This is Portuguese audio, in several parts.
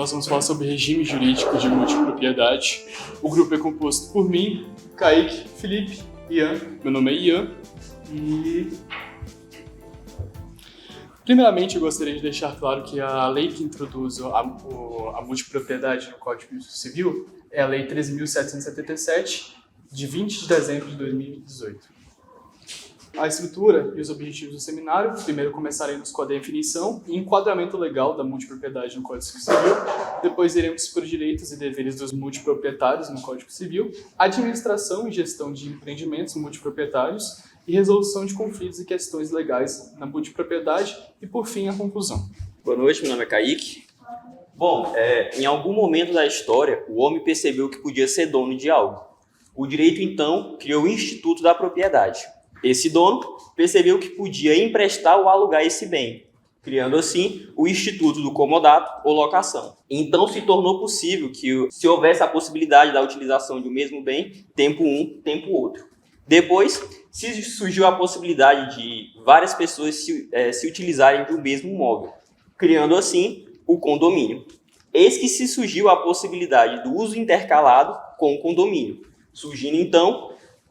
nós vamos falar sobre regime jurídico de multipropriedade. O grupo é composto por mim, Kaique, Felipe, Ian. Meu nome é Ian e... Primeiramente, eu gostaria de deixar claro que a lei que introduz a multipropriedade no Código Civil é a Lei 13.777, de 20 de dezembro de 2018. A estrutura e os objetivos do seminário, primeiro começaremos com a definição e enquadramento legal da multipropriedade no Código Civil, depois iremos para os direitos e deveres dos multiproprietários no Código Civil, administração e gestão de empreendimentos multiproprietários e resolução de conflitos e questões legais na multipropriedade e, por fim, a conclusão. Boa noite, meu nome é Kaique. Bom, em algum momento da história, o homem percebeu que podia ser dono de algo. O direito, então, criou o Instituto da Propriedade. Esse dono percebeu que podia emprestar ou alugar esse bem, criando assim o Instituto do Comodato ou Locação. Então se tornou possível que, se houvesse a possibilidade da utilização de um mesmo bem, tempo um, tempo outro. Depois surgiu a possibilidade de várias pessoas se utilizarem do mesmo imóvel, criando assim o condomínio. Eis que se surgiu a possibilidade do uso intercalado com o condomínio, surgindo então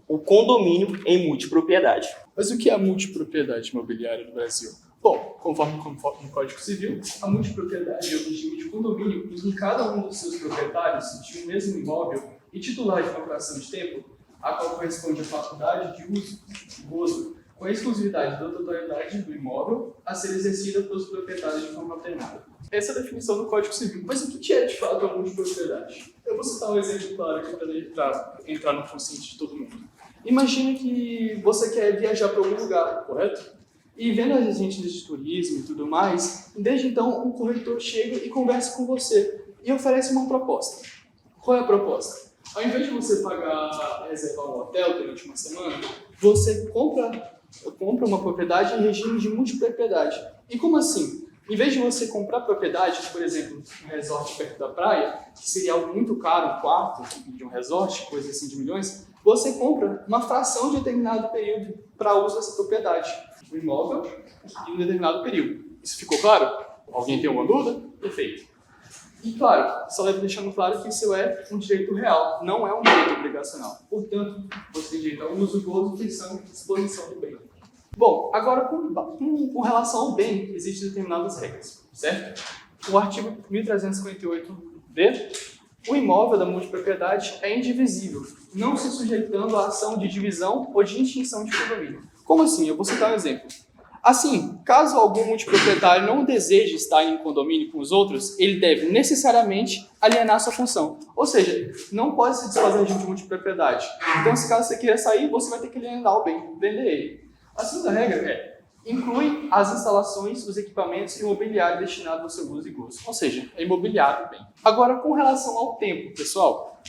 o condomínio em multipropriedade. Mas o que é a multipropriedade imobiliária no Brasil? Bom, conforme no Código Civil, a multipropriedade é o regime de condomínio em que cada um dos seus proprietários de um mesmo imóvel e titular de uma fração de tempo, a qual corresponde à faculdade de uso e gozo, com a exclusividade da totalidade do imóvel a ser exercida pelos proprietários de forma alternada. Essa é a definição do Código Civil. Mas o que é, de fato, a multipropriedade? Eu vou citar um exemplo claro aqui para entrar no consciente de todo mundo. Imagina que você quer viajar para algum lugar, correto? E vendo as agências de turismo e tudo mais, desde então um corretor chega e conversa com você e oferece uma proposta. Qual é a proposta? Ao invés de você reservar um hotel durante uma semana, você compra uma propriedade em regime de multipropriedade. E como assim? Em vez de você comprar propriedade, por exemplo, um resort perto da praia, que seria algo muito caro, um quarto de um resort, coisa assim de milhões, você compra uma fração de determinado período para uso dessa propriedade, o imóvel, em um determinado período. Isso ficou claro? Alguém tem alguma dúvida? Perfeito. E claro, só deixando claro que isso é um direito real, não é um direito obrigacional. Portanto, você tem direito ao uso, gozo, intenção e disposição do bem. Bom, agora com relação ao bem, existem determinadas regras, certo? O artigo 1358b, o imóvel da multipropriedade é indivisível, não se sujeitando à ação de divisão ou de extinção de condomínio. Como assim? Eu vou citar um exemplo. Assim, caso algum multiproprietário não deseje estar em condomínio com os outros, ele deve necessariamente alienar sua função. Ou seja, não pode se desfazer de multipropriedade. Então, se caso você queira sair, você vai ter que alienar o bem, vender ele. A segunda regra inclui as instalações, os equipamentos e o mobiliário destinado ao seu uso e gozo. Ou seja, é imobiliário bem. Agora, com relação ao tempo, pessoal,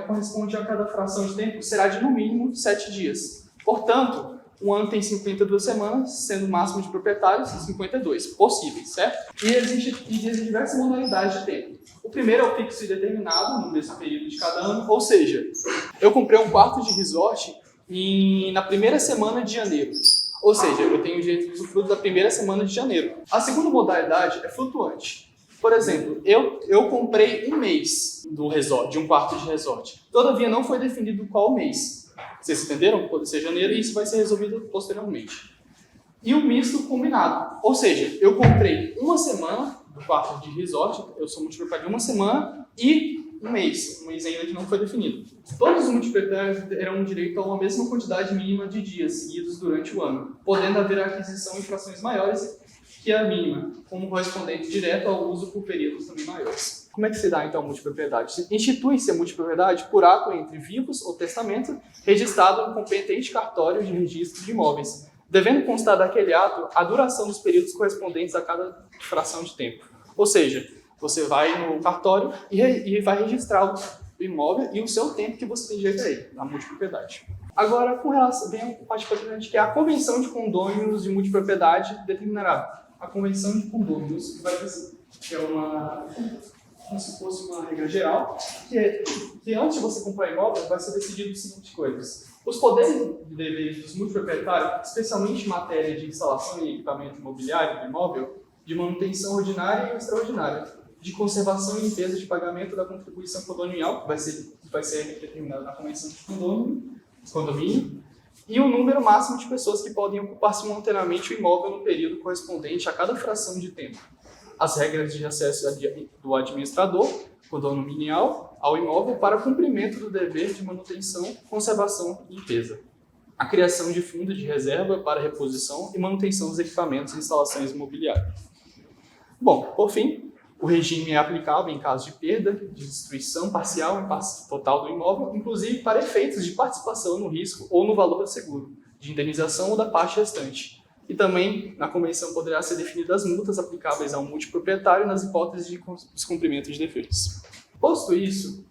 corresponde a cada fração de tempo, será de no mínimo 7 dias. Portanto, um ano tem 52 semanas, sendo o máximo de proprietários 52 possíveis, certo? E existem diversas modalidades de tempo. O primeiro é o fixo e determinado, no mesmo período de cada ano, ou seja, eu comprei um quarto de resort na primeira semana de janeiro. Ou seja, eu tenho o direito de usufruto da primeira semana de janeiro. A segunda modalidade é flutuante. Por exemplo, eu comprei um mês de um quarto de resort. Todavia, não foi definido qual mês. Vocês entenderam? Pode ser janeiro e isso vai ser resolvido posteriormente. E o misto combinado. Ou seja, eu comprei uma semana do quarto de resort, eu sou multiproprietário de uma semana e um mês ainda que não foi definido. Todos os multiproprietários terão direito a uma mesma quantidade mínima de dias seguidos durante o ano, podendo haver aquisição em frações maiores que a mínima, como correspondente direto ao uso por períodos também maiores. Como é que se dá então a multipropriedade? Institui-se a multipropriedade por ato entre vivos ou testamento, registrado no competente cartório de registro de imóveis, devendo constar daquele ato a duração dos períodos correspondentes a cada fração de tempo. Ou seja, você vai no cartório e vai registrar o imóvel e o seu tempo que você tem direito a ele, na multipropriedade. Agora, com relação, vem a parte importante, que é a Convenção de Condôminos de Multipropriedade determinará. A Convenção de Condôminos, que é como se fosse uma regra geral, que antes de você comprar imóvel, vai ser decidido as seguintes coisas. Os poderes e deveres dos multiproprietários, especialmente em matéria de instalação e equipamento imobiliário do imóvel, de manutenção ordinária e extraordinária, de conservação e limpeza de pagamento da contribuição condominial, que vai ser determinada na convenção de condomínio, e o número máximo de pessoas que podem ocupar simultaneamente o imóvel no período correspondente a cada fração de tempo. As regras de acesso do administrador condominial ao imóvel para cumprimento do dever de manutenção, conservação e limpeza. A criação de fundo de reserva para reposição e manutenção dos equipamentos e instalações imobiliárias. Bom, por fim, o regime é aplicável em caso de perda, de destruição parcial e total do imóvel, inclusive para efeitos de participação no risco ou no valor do seguro, de indenização ou da parte restante. E também, na convenção, poderá ser definidas as multas aplicáveis ao multiproprietário nas hipóteses de descumprimento de deveres. Posto isso,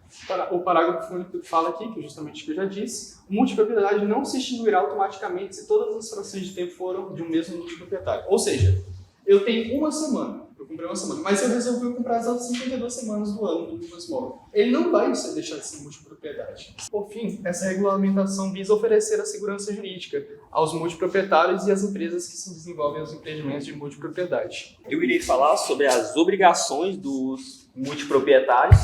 o parágrafo único fala aqui, que é justamente o que eu já disse, o multipropriedade não se extinguirá automaticamente se todas as frações de tempo foram de um mesmo multiproprietário. Ou seja, eu tenho uma semana, eu comprei uma semana, mas eu resolvi comprar as outras 52 semanas do ano do meu imóvel. Ele não vai deixar de ser multipropriedade. Por fim, essa regulamentação visa oferecer a segurança jurídica aos multiproprietários e às empresas que se desenvolvem os empreendimentos de multipropriedade. Eu irei falar sobre as obrigações dos multiproprietários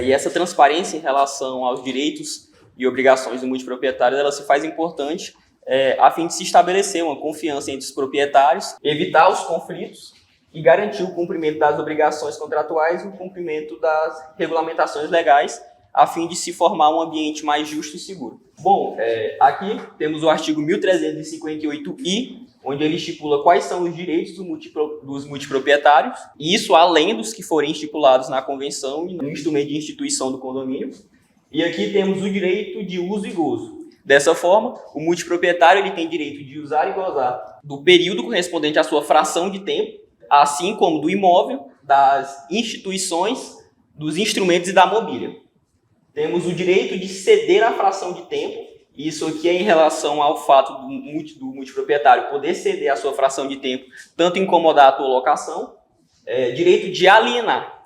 e essa transparência em relação aos direitos e obrigações do multiproprietário, ela se faz importante a fim de se estabelecer uma confiança entre os proprietários, evitar os conflitos e garantir o cumprimento das obrigações contratuais e o cumprimento das regulamentações legais, a fim de se formar um ambiente mais justo e seguro. Bom, aqui temos o artigo 1358-I, onde ele estipula quais são os direitos dos multiproprietários, e isso além dos que forem estipulados na convenção e no instrumento de instituição do condomínio. E aqui temos o direito de uso e gozo. Dessa forma, o multiproprietário ele tem direito de usar e gozar do período correspondente à sua fração de tempo, assim como do imóvel, das instituições, dos instrumentos e da mobília. Temos o direito de ceder a fração de tempo, isso aqui é em relação ao fato do multiproprietário poder ceder a sua fração de tempo, tanto em comodato ou locação. Direito de alienar.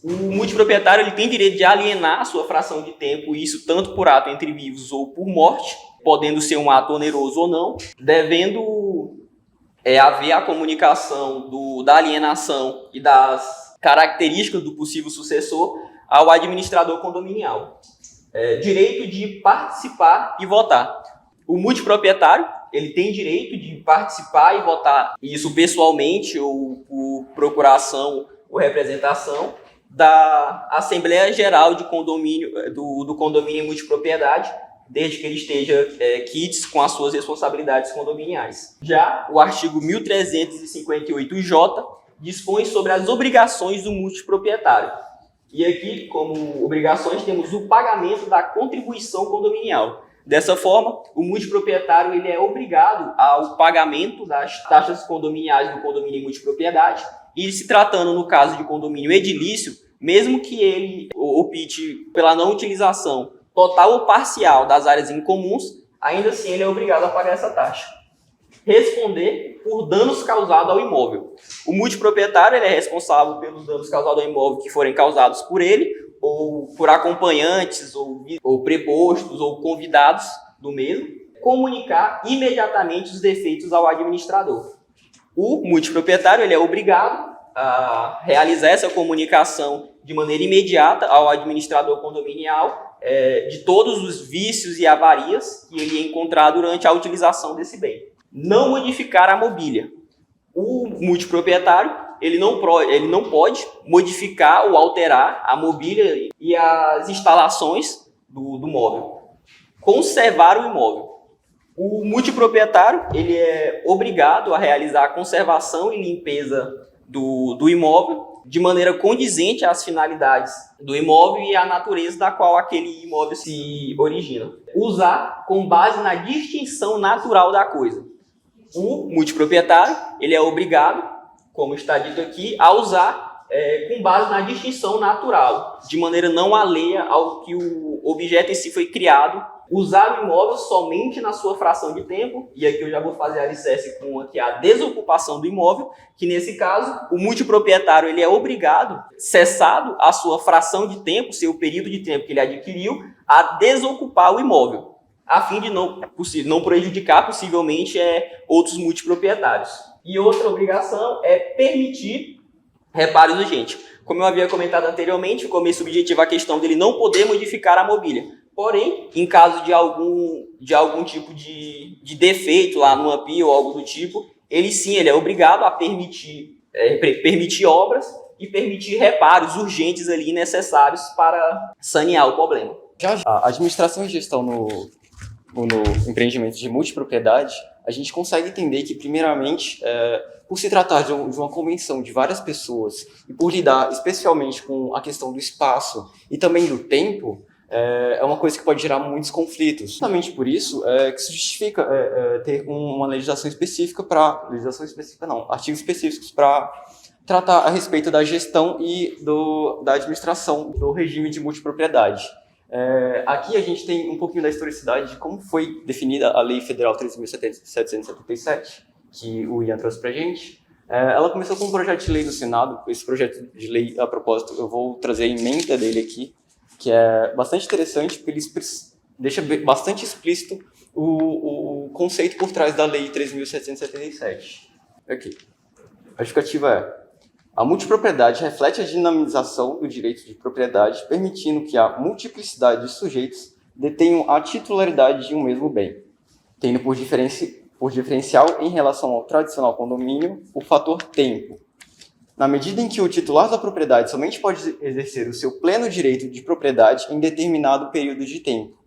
O multiproprietário ele tem direito de alienar a sua fração de tempo, isso tanto por ato entre vivos ou por morte, podendo ser um ato oneroso ou não, devendo haver a comunicação da alienação e das características do possível sucessor ao administrador condominial. Direito de participar e votar. O multiproprietário ele tem direito de participar e votar, isso pessoalmente ou por procuração ou representação, da Assembleia Geral de Condomínio, do condomínio em multipropriedade, desde que ele esteja quites com as suas responsabilidades condominiais. Já o artigo 1358-J dispõe sobre as obrigações do multiproprietário. E aqui, como obrigações, temos o pagamento da contribuição condominial. Dessa forma, o multiproprietário ele é obrigado ao pagamento das taxas condominiais do condomínio em multipropriedade, e se tratando, no caso de condomínio edilício, mesmo que ele opte pela não utilização total ou parcial das áreas incomuns, ainda assim ele é obrigado a pagar essa taxa. Responder por danos causados ao imóvel. O multiproprietário ele é responsável pelos danos causados ao imóvel que forem causados por ele, ou por acompanhantes, ou prepostos, ou convidados do mesmo. Comunicar imediatamente os defeitos ao administrador. O multiproprietário ele é obrigado a realizar essa comunicação de maneira imediata ao administrador condominial de todos os vícios e avarias que ele encontrar durante a utilização desse bem. Não modificar a mobília. O multiproprietário ele não pode modificar ou alterar a mobília e as instalações do móvel. Conservar o imóvel. O multiproprietário ele é obrigado a realizar a conservação e limpeza do imóvel de maneira condizente às finalidades do imóvel e à natureza da qual aquele imóvel se origina. Usar com base na distinção natural da coisa. O multiproprietário ele é obrigado, como está dito aqui, a usar com base na distinção natural, de maneira não alheia ao que o objeto em si foi criado. Usar o imóvel somente na sua fração de tempo, e aqui eu já vou fazer alicerce com aqui a desocupação do imóvel, que nesse caso o multiproprietário ele é obrigado, cessado a sua fração de tempo, seu período de tempo que ele adquiriu, a desocupar o imóvel, a fim de não prejudicar possivelmente outros multiproprietários. E outra obrigação é permitir Reparos urgentes. Como eu havia comentado anteriormente, ficou meio subjetiva a questão dele não poder modificar a mobília. Porém, em caso de algum tipo de defeito lá no API ou algo do tipo, ele é obrigado a permitir obras e permitir reparos urgentes ali necessários para sanear o problema. A administração e gestão no empreendimento de multipropriedade, a gente consegue entender que, primeiramente, por se tratar de uma convenção de várias pessoas e por lidar especialmente com a questão do espaço e também do tempo, é uma coisa que pode gerar muitos conflitos. Justamente por isso que se justifica ter uma legislação específica artigos específicos para tratar a respeito da gestão e da administração do regime de multipropriedade. Aqui a gente tem um pouquinho da historicidade de como foi definida a Lei Federal 13.777, que o Ian trouxe para a gente. Ela começou com um projeto de lei do Senado. Esse projeto de lei, a propósito, eu vou trazer a emenda dele aqui, que é bastante interessante, porque ele deixa bastante explícito o conceito por trás da Lei 13.777. Aqui. A justificativa é: a multipropriedade reflete a dinamização do direito de propriedade, permitindo que a multiplicidade de sujeitos detenham a titularidade de um mesmo bem, tendo por diferencial em relação ao tradicional condomínio o fator tempo. Na medida em que o titular da propriedade somente pode exercer o seu pleno direito de propriedade em determinado período de tempo,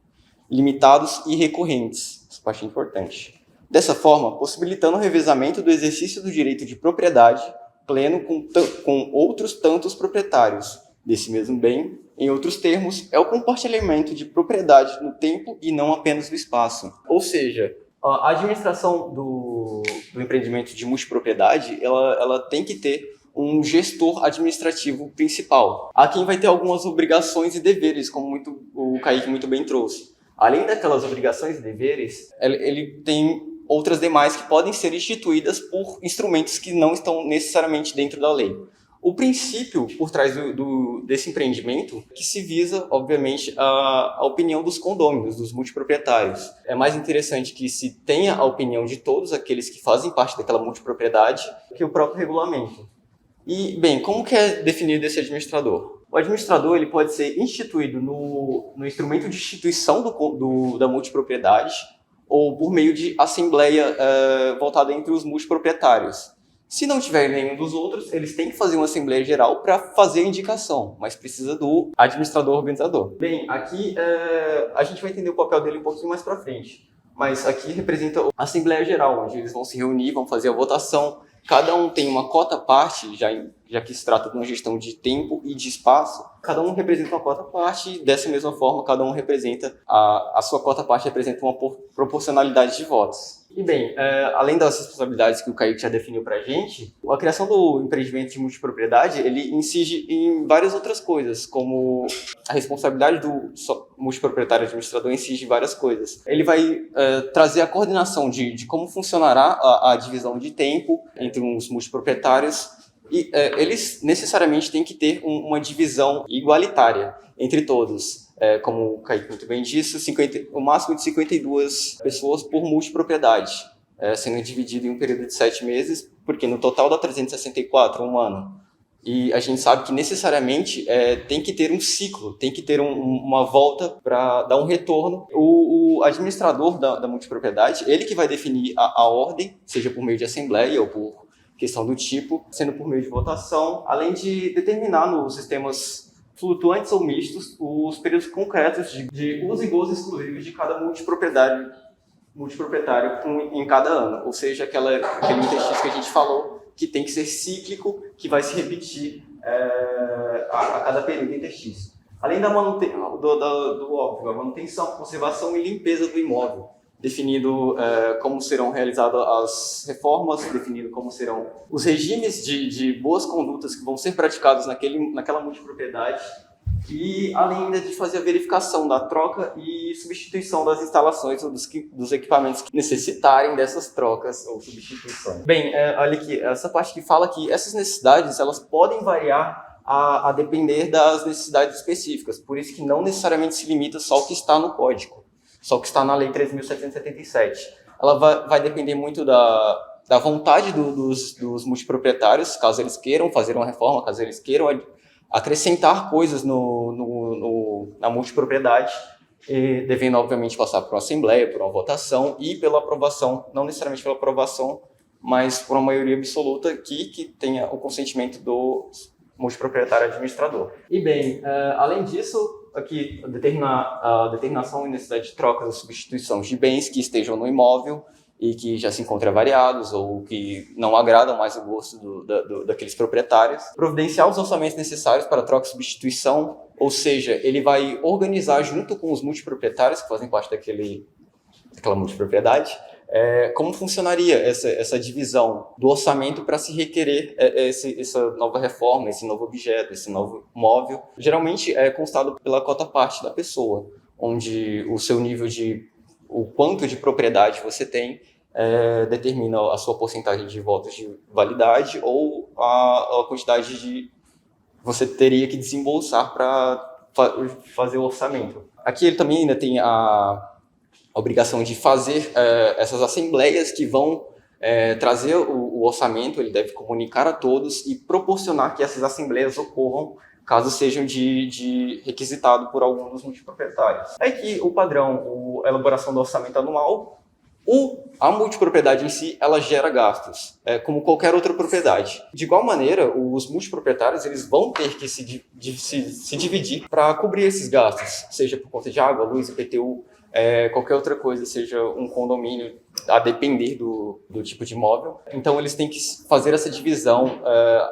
limitados e recorrentes. Essa parte é importante. Dessa forma, possibilitando o revezamento do exercício do direito de propriedade pleno com outros tantos proprietários desse mesmo bem. Em outros termos, é o compartilhamento de propriedade no tempo e não apenas no espaço. Ou seja, a administração do empreendimento de multipropriedade, ela tem que ter um gestor administrativo principal, a quem vai ter algumas obrigações e deveres, como o Kaique muito bem trouxe. Além daquelas obrigações e deveres, ele tem outras demais que podem ser instituídas por instrumentos que não estão necessariamente dentro da lei. O princípio por trás desse empreendimento que se visa, obviamente, a opinião dos condôminos, dos multiproprietários. É mais interessante que se tenha a opinião de todos aqueles que fazem parte daquela multipropriedade que o próprio regulamento. E, bem, como que é definido esse administrador? O administrador ele pode ser instituído no instrumento de instituição da multipropriedade ou por meio de assembleia voltada entre os multiproprietários. Se não tiver nenhum dos outros, eles têm que fazer uma assembleia geral para fazer a indicação, mas precisa do administrador organizador. Bem, aqui a gente vai entender o papel dele um pouquinho mais para frente, mas aqui representa a assembleia geral, onde eles vão se reunir, vão fazer a votação. Cada um tem uma cota parte, já que se trata de uma gestão de tempo e de espaço. Cada um representa uma cota parte, e dessa mesma forma, cada um representa, a sua cota parte representa uma proporcionalidade de votos. E bem, além das responsabilidades que o Kaique já definiu para a gente, a criação do empreendimento de multipropriedade, ele incide em várias outras coisas, como a responsabilidade do multiproprietário administrador incide em várias coisas. Ele vai trazer a coordenação de como funcionará a divisão de tempo entre os multiproprietários, e eles necessariamente têm que ter uma divisão igualitária entre todos. Como o Kaique muito bem disse, o máximo de 52 pessoas por multipropriedade, sendo dividido em um período de 7 meses, porque no total dá 364, um ano. E a gente sabe que necessariamente tem que ter um ciclo, tem que ter uma volta para dar um retorno. O administrador da multipropriedade, ele que vai definir a ordem, seja por meio de assembleia ou por questão do tipo, sendo por meio de votação, além de determinar nos sistemas flutuantes ou mistos os períodos concretos de uso e gozo exclusivos de cada multiproprietário em cada ano. Ou seja, aquele interstício que a gente falou, que tem que ser cíclico, que vai se repetir a cada período interstício. Além da a manutenção, conservação e limpeza do imóvel, definindo como serão realizadas as reformas, definindo como serão os regimes de boas condutas que vão ser praticados naquela multipropriedade, e além ainda de fazer a verificação da troca e substituição das instalações ou dos equipamentos que necessitarem dessas trocas ou substituições. Bem, olha aqui, essa parte que fala que essas necessidades elas podem variar a depender das necessidades específicas, por isso que não necessariamente se limita só ao que está no código, só o que está na Lei 3.777. Ela vai depender muito da da vontade dos multiproprietários, caso eles queiram fazer uma reforma, caso eles queiram acrescentar coisas na multipropriedade, e devendo, obviamente, passar por uma assembleia, por uma votação e pela aprovação, não necessariamente pela aprovação, mas por uma maioria absoluta que tenha o consentimento do multiproprietário administrador. E bem, além disso, aqui a determinação e necessidade de troca ou substituição de bens que estejam no imóvel e que já se encontram avariados ou que não agradam mais o gosto daqueles proprietários. Providenciar os orçamentos necessários para troca e substituição, ou seja, ele vai organizar junto com os multiproprietários que fazem parte daquela multipropriedade, como funcionaria essa divisão do orçamento para se requerer essa nova reforma, esse novo objeto, esse novo móvel. Geralmente é constado pela cota-parte da pessoa, onde o seu nível o quanto de propriedade você tem determina a sua porcentagem de votos de validade ou a quantidade de você teria que desembolsar para fazer o orçamento. Aqui ele também ainda tem a obrigação de fazer essas assembleias que vão trazer o orçamento, ele deve comunicar a todos e proporcionar que essas assembleias ocorram caso sejam requisitado por algum dos multiproprietários. Aqui o padrão, a elaboração do orçamento anual, a multipropriedade em si, ela gera gastos, como qualquer outra propriedade. De igual maneira, os multiproprietários eles vão ter que se dividir para cobrir esses gastos, seja por conta de água, luz, IPTU, qualquer outra coisa, seja um condomínio, a depender do tipo de imóvel. Então, eles têm que fazer essa divisão,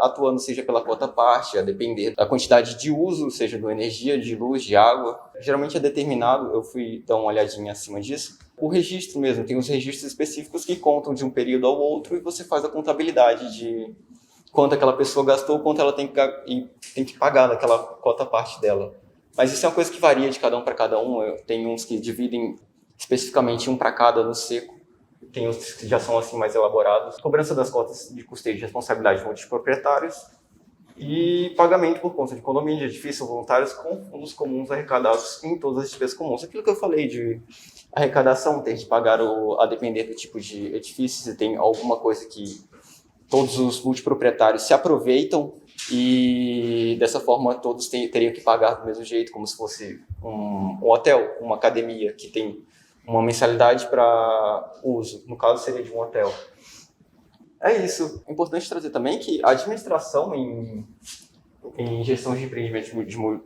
atuando seja pela quota-parte, a depender da quantidade de uso, seja de energia, de luz, de água. Geralmente é determinado, eu fui dar uma olhadinha acima disso, o registro mesmo. Tem os registros específicos que contam de um período ao outro e você faz a contabilidade de quanto aquela pessoa gastou, quanto ela tem que pagar daquela quota-parte dela. Mas isso é uma coisa que varia de cada um para cada um. Tem uns que dividem especificamente um para cada no seco. Tem uns que já são assim mais elaborados. Cobrança das cotas de custeio de responsabilidade dos proprietários e pagamento por conta de condomínio, de edifício, voluntários com fundos comuns arrecadados em todas as despesas comuns. Aquilo que eu falei de arrecadação, ter de pagar a depender do tipo de edifício, se tem alguma coisa que todos os multiproprietários se aproveitam e dessa forma todos teriam que pagar do mesmo jeito, como se fosse um hotel, uma academia que tem uma mensalidade para uso, no caso seria de um hotel. É isso. É importante trazer também que a administração em gestão de empreendimentos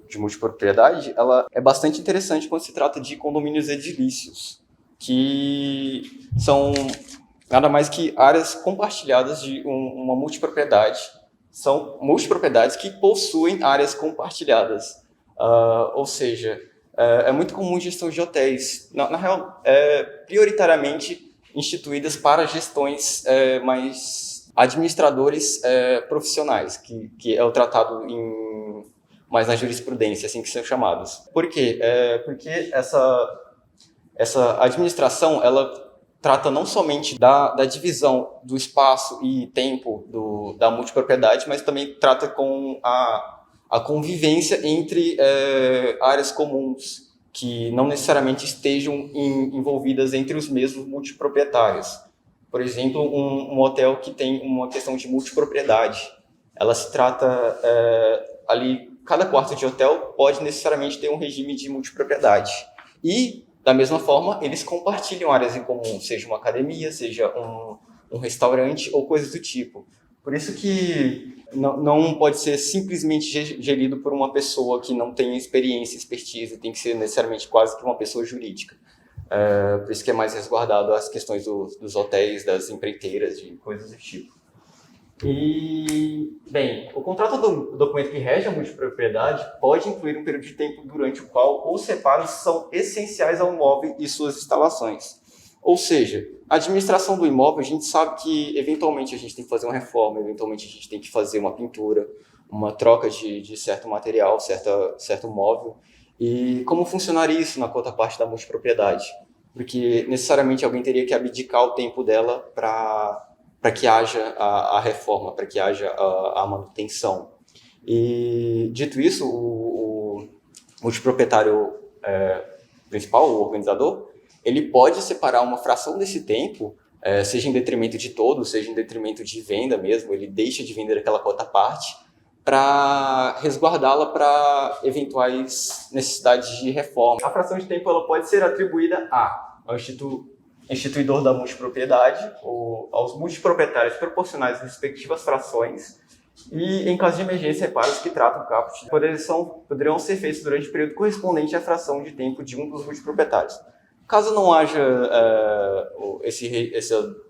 de multipropriedade, ela é bastante interessante quando se trata de condomínios edilícios, que são nada mais que áreas compartilhadas de uma multipropriedade. São multipropriedades que possuem áreas compartilhadas. Ou seja, é muito comum gestão de hotéis, na real, prioritariamente instituídas para gestões mais administradores profissionais, que é o tratado mais na jurisprudência, assim que são chamados. Por quê? Porque essa administração, ela trata não somente da divisão do espaço e tempo da multipropriedade, mas também trata com a convivência entre áreas comuns, que não necessariamente estejam envolvidas entre os mesmos multiproprietários. Por exemplo, um hotel que tem uma questão de multipropriedade. Ela se trata ali, cada quarto de hotel pode necessariamente ter um regime de multipropriedade. E, da mesma forma, eles compartilham áreas em comum, seja uma academia, seja um restaurante ou coisas do tipo. Por isso que não pode ser simplesmente gerido por uma pessoa que não tem experiência, expertise, tem que ser necessariamente quase que uma pessoa jurídica. Por isso que é mais resguardado as questões dos hotéis, das empreiteiras, de coisas do tipo. E, bem, o contrato do documento que rege a multipropriedade pode incluir um período de tempo durante o qual os reparos são essenciais ao imóvel e suas instalações. Ou seja, a administração do imóvel, a gente sabe que eventualmente a gente tem que fazer uma reforma, eventualmente a gente tem que fazer uma pintura, uma troca de certo material, certo móvel. E como funcionaria isso na contraparte da multipropriedade? Porque necessariamente alguém teria que abdicar o tempo dela para que haja a reforma, para que haja a manutenção. E, dito isso, o multiproprietário principal, o organizador, ele pode separar uma fração desse tempo seja em detrimento de todos, seja em detrimento de venda mesmo, ele deixa de vender aquela cota parte para resguardá-la para eventuais necessidades de reforma. A fração de tempo ela pode ser atribuída ao instituidor da multipropriedade ou aos multiproprietários proporcionais às respectivas frações e, em caso de emergência, reparos que tratam o caput poderão ser feitos durante o período correspondente à fração de tempo de um dos multiproprietários. Caso não haja esse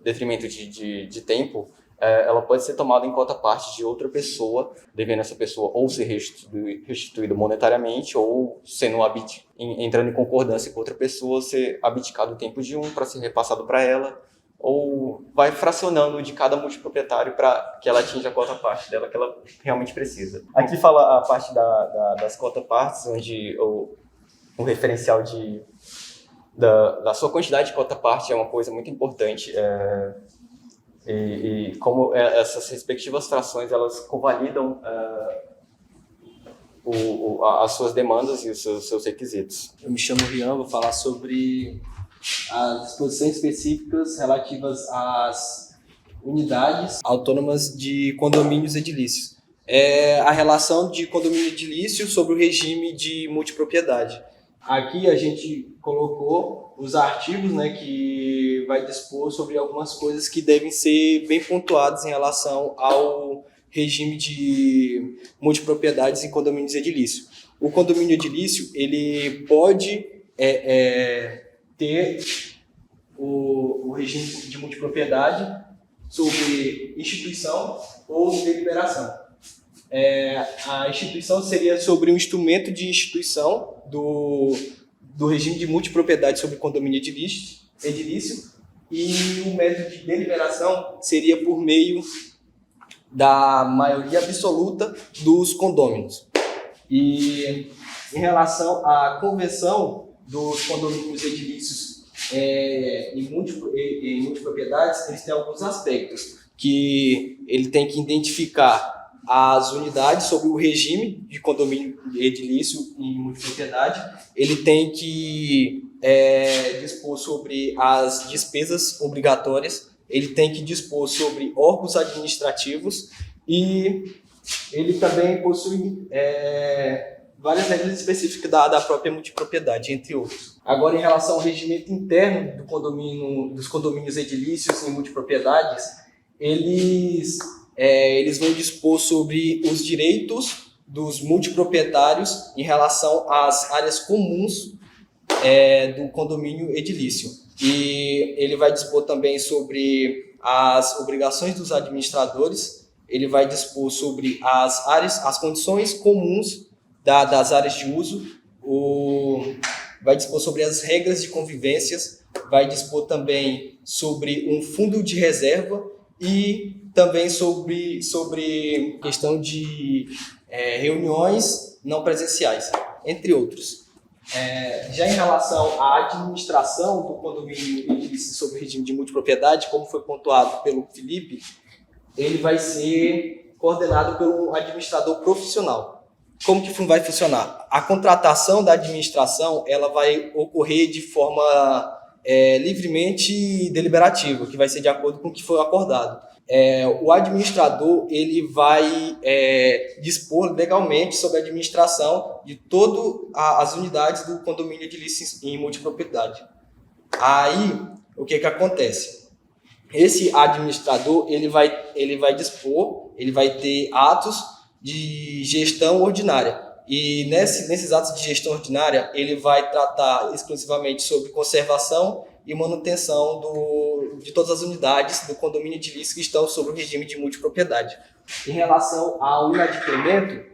detrimento de tempo, ela pode ser tomada em cota parte de outra pessoa, devendo essa pessoa ou ser restituída monetariamente ou entrando em concordância com outra pessoa, ser abdicado o tempo de um para ser repassado para ela, ou vai fracionando de cada multiproprietário para que ela atinja a cota parte dela que ela realmente precisa. Aqui fala a parte das cota partes, onde o referencial da sua quantidade de cota parte é uma coisa muito importante. E como essas respectivas frações elas convalidam as suas demandas e os seus requisitos. Eu me chamo Rian, vou falar sobre as disposições específicas relativas às unidades autônomas de condomínios edilícios. A relação de condomínio edilício sobre o regime de multipropriedade. Aqui a gente colocou os artigos, né, que vai dispor sobre algumas coisas que devem ser bem pontuadas em relação ao regime de multipropriedades em condomínios edilícios. O condomínio edilício ele pode ter o regime de multipropriedade sobre instituição ou deliberação. A instituição seria sobre um instrumento de instituição do regime de multipropriedade sobre condomínio edilício e o método de deliberação seria por meio da maioria absoluta dos condôminos. E em relação à convenção dos condomínios edilícios em multipropriedades, eles têm alguns aspectos que ele tem que identificar as unidades sobre o regime de condomínio edilício e multipropriedade, ele tem que dispor sobre as despesas obrigatórias, ele tem que dispor sobre órgãos administrativos e ele também possui várias regras específicas da própria multipropriedade, entre outros. Agora, em relação ao regimento interno dos condomínios edilícios e multipropriedades, eles vão dispor sobre os direitos dos multiproprietários em relação às áreas comuns do condomínio edilício. E ele vai dispor também sobre as obrigações dos administradores, ele vai dispor sobre as condições comuns das áreas de uso, vai dispor sobre as regras de convivências, vai dispor também sobre um fundo de reserva e também sobre questão de reuniões não presenciais, entre outros. Já em relação à administração do condomínio edilício sobre o regime de multipropriedade, como foi pontuado pelo Felipe, ele vai ser coordenado pelo administrador profissional. Como que vai funcionar? A contratação da administração ela vai ocorrer de forma livremente deliberativa, que vai ser de acordo com o que foi acordado. O administrador ele vai dispor legalmente sobre a administração de todas as unidades do condomínio edilício em multipropriedade. Aí, o que acontece? Esse administrador ele vai dispor, ele vai ter atos de gestão ordinária. E nesses atos de gestão ordinária, ele vai tratar exclusivamente sobre conservação e manutenção de todas as unidades do condomínio edilício que estão sob o regime de multipropriedade. Em relação ao inadimplemento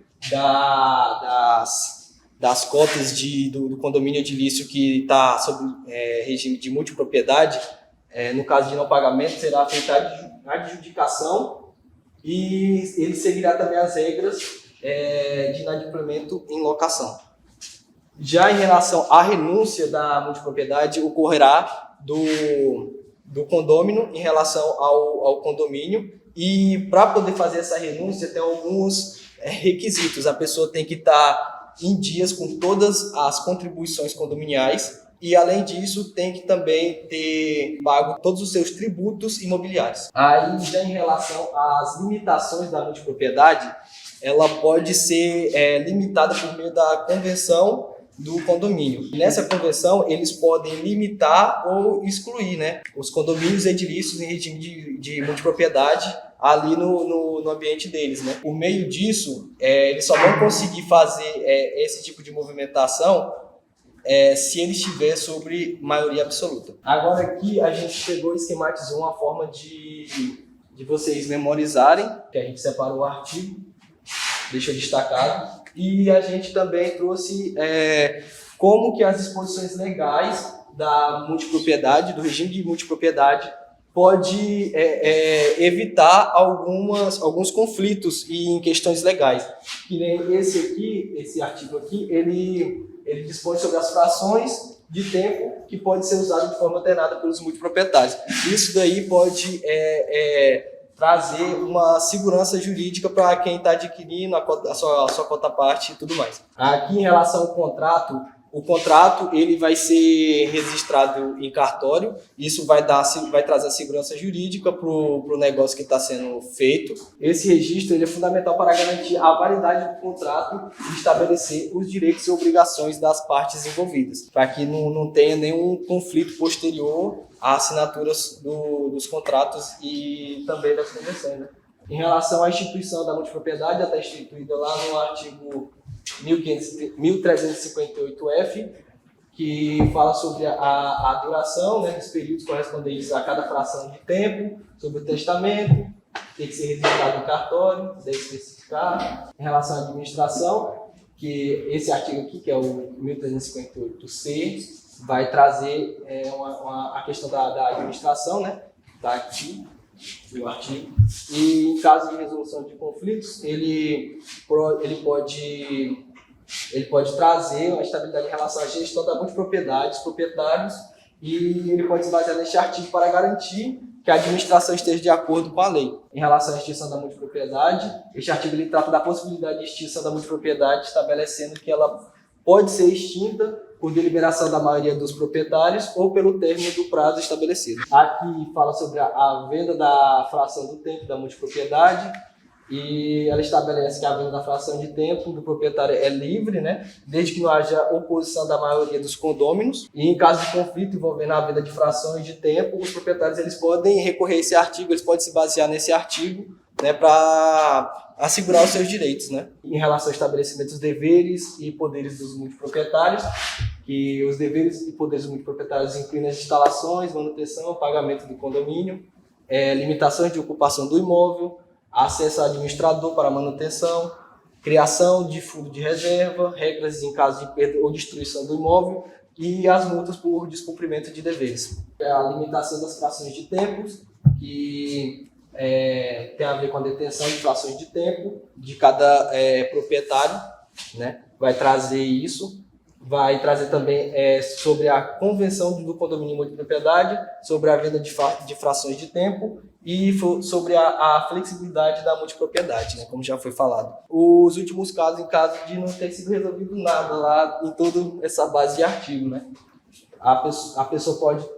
das cotas do condomínio edilício que está sob regime de multipropriedade, no caso de não pagamento, será feita a adjudicação e ele seguirá também as regras de inadimplemento em locação. Já em relação à renúncia da multipropriedade, ocorrerá do condômino em relação ao condomínio e para poder fazer essa renúncia tem alguns requisitos. A pessoa tem que estar em dias com todas as contribuições condominiais, e, além disso, tem que também ter pago todos os seus tributos imobiliários. Aí, já em relação às limitações da multipropriedade, ela pode ser limitada por meio da convenção do condomínio. Nessa convenção, eles podem limitar ou excluir, né, os condomínios edilícios em regime de multipropriedade ali no ambiente deles, né. Por meio disso, eles só vão conseguir fazer esse tipo de movimentação se ele estiver sobre maioria absoluta. Agora aqui a gente pegou e esquematizou uma forma de vocês memorizarem, que a gente separou o artigo, deixa destacado, e a gente também trouxe como que as disposições legais da multipropriedade, do regime de multipropriedade, pode evitar alguns conflitos em questões legais. Que nem esse artigo aqui, ele dispõe sobre as frações de tempo que pode ser usado de forma alternada pelos multiproprietários. Isso daí pode trazer uma segurança jurídica para quem está adquirindo a sua cota-parte e tudo mais. Aqui, em relação ao contrato, o contrato ele vai ser registrado em cartório. Isso vai trazer a segurança jurídica para o negócio que está sendo feito. Esse registro ele é fundamental para garantir a validade do contrato e estabelecer os direitos e obrigações das partes envolvidas, para que não tenha nenhum conflito posterior às assinaturas dos contratos e também das convenções, né? Em relação à instituição da multipropriedade, ela está instituída lá no artigo 1358F, que fala sobre a duração, né, dos períodos correspondentes a cada fração de tempo, sobre o testamento, tem que ser registrado no cartório, deve especificar. Em relação à administração, que esse artigo aqui, que é o 1358C, vai trazer a questão da administração, né, está aqui no artigo. E em caso de resolução de conflitos, ele pode trazer uma estabilidade em relação à gestão da multipropriedade, dos proprietários, e ele pode se basear neste artigo para garantir que a administração esteja de acordo com a lei. Em relação à extinção da multipropriedade, este artigo ele trata da possibilidade de extinção da multipropriedade, estabelecendo que ela pode ser extinta por deliberação da maioria dos proprietários ou pelo término do prazo estabelecido. Aqui fala sobre a venda da fração do tempo da multipropriedade, e ela estabelece que a venda da fração de tempo do proprietário é livre, né, desde que não haja oposição da maioria dos condôminos. E em caso de conflito envolvendo a venda de frações de tempo, os proprietários eles podem recorrer a esse artigo, eles podem se basear nesse artigo, né, para assegurar os seus direitos, né. Em relação ao estabelecimento dos deveres e poderes dos multiproprietários, que os deveres e poderes dos multiproprietários incluem as instalações, manutenção, pagamento do condomínio, limitações de ocupação do imóvel, acesso ao administrador para manutenção, criação de fundo de reserva, regras em caso de perda ou destruição do imóvel e as multas por descumprimento de deveres. A limitação das frações de tempos, que tem a ver com a detenção de frações de tempo de cada proprietário, né? Vai trazer isso. Vai trazer também sobre a convenção do condomínio multipropriedade, sobre a venda de frações de tempo e sobre a flexibilidade da multipropriedade, né, como já foi falado. Os últimos casos, em caso de não ter sido resolvido nada lá em toda essa base de artigo, né, a pessoa pode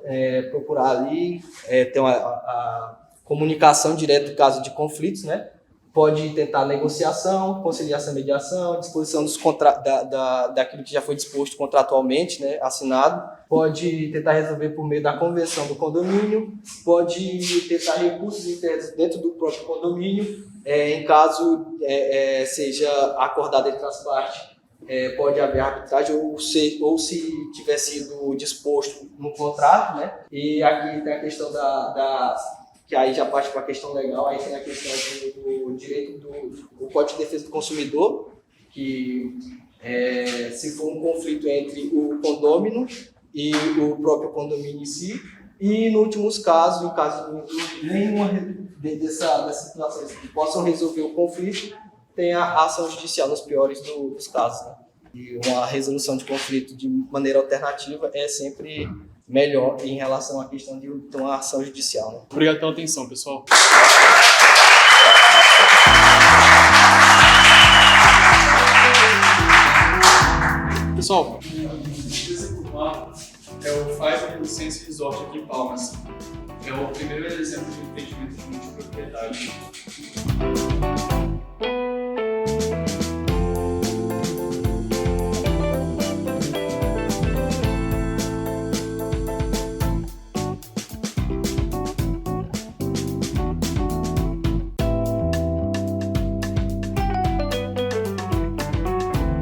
procurar ali, ter a comunicação direta no caso de conflitos, né, pode tentar negociação, conciliação, mediação, disposição daquilo que já foi disposto contratualmente, né, assinado. Pode tentar resolver por meio da convenção do condomínio, pode tentar recursos internos dentro do próprio condomínio, em caso seja acordado entre as partes, pode haver arbitragem ou se tiver sido disposto no contrato, né? E aqui tem a questão que aí já parte para a questão legal, aí tem a questão do direito do Código de Defesa do Consumidor, que se for um conflito entre o condômino e o próprio condomínio em si, e no últimos casos, em caso de nenhuma dessas situações que possam resolver o conflito, tem a ação judicial nos piores dos casos, né? E uma resolução de conflito de maneira alternativa é sempre melhor em relação à questão de uma ação judicial, né? Obrigado pela atenção, pessoal. Pessoal, é o Five Sense Resort aqui em Palmas. É o primeiro exemplo de empreendimento de multipropriedade.